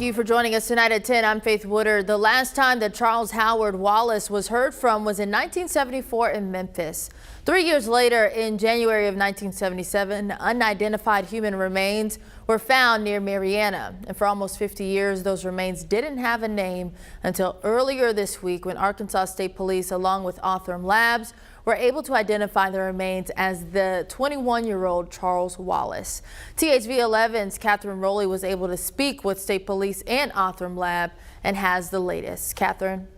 Thank you for joining us tonight at 10. I'm Faith Woodard. The last time that Charles Howard Wallace was heard from was in 1974 in Memphis. 3 years later, in January of 1977, unidentified human remains were found near Marianna. And for almost 50 years, those remains didn't have a name until earlier this week when Arkansas State Police, along with Othram Labs, were able to identify the remains as the 21-year-old Charles Wallace. THV 11's Catherine Rowley was able to speak with State Police and Othram Lab and has the latest. Catherine.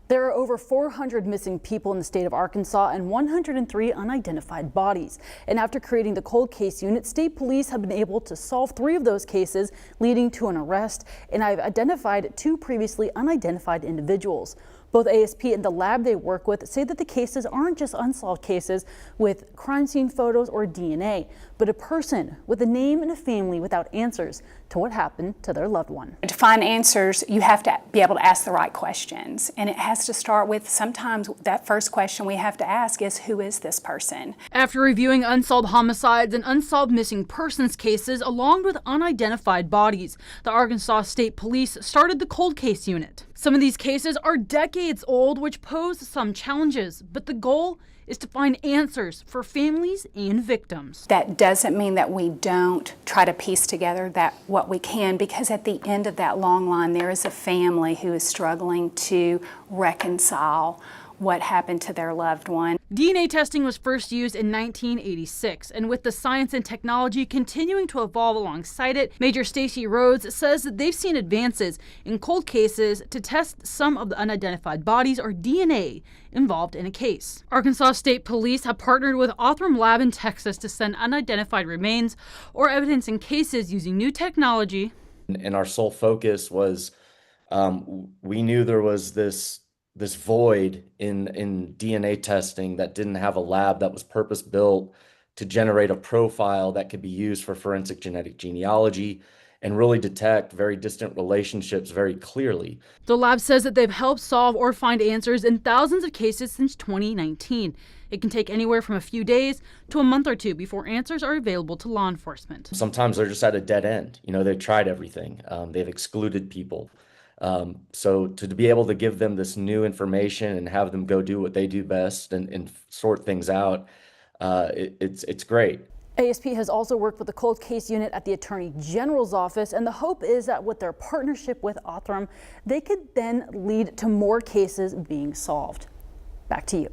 There are over 400 missing people in the state of Arkansas and 103 unidentified bodies. And after creating the cold case unit, state police have been able to solve 3 of those cases, leading to an arrest. And I've identified 2 previously unidentified individuals. Both ASP and the lab they work with say that the cases aren't just unsolved cases with crime scene photos or DNA, but a person with a name and a family without answers to what happened to their loved one. To find answers, you have to be able to ask the right questions. And it has to start with, sometimes that first question we have to ask is, who is this person? After reviewing unsolved homicides and unsolved missing persons cases along with unidentified bodies, the Arkansas State Police started the cold case unit. Some of these cases are decades old, which pose some challenges, but the goal is to find answers for families and victims. That doesn't mean that we don't try to piece together what we can, because at the end of that long line, there is a family who is struggling to reconcile what happened to their loved one. DNA testing was first used in 1986, and with the science and technology continuing to evolve alongside it, Major Stacy Rhodes says that they've seen advances in cold cases to test some of the unidentified bodies or DNA involved in a case. Arkansas State Police have partnered with Othram Lab in Texas to send unidentified remains or evidence in cases using new technology. And our sole focus was, we knew there was this void in DNA testing that didn't have a lab that was purpose-built to generate a profile that could be used for forensic genetic genealogy and really detect very distant relationships very clearly. The lab says that they've helped solve or find answers in thousands of cases since 2019. It can take anywhere from a few days to a month or 2 before answers are available to law enforcement. Sometimes they're just at a dead end. You know, they've tried everything. They've excluded people. So to be able to give them this new information and have them go do what they do best and sort things out, it's great. ASP has also worked with the cold case unit at the Attorney General's office, and the hope is that with their partnership with Othram, they could then lead to more cases being solved. Back to you.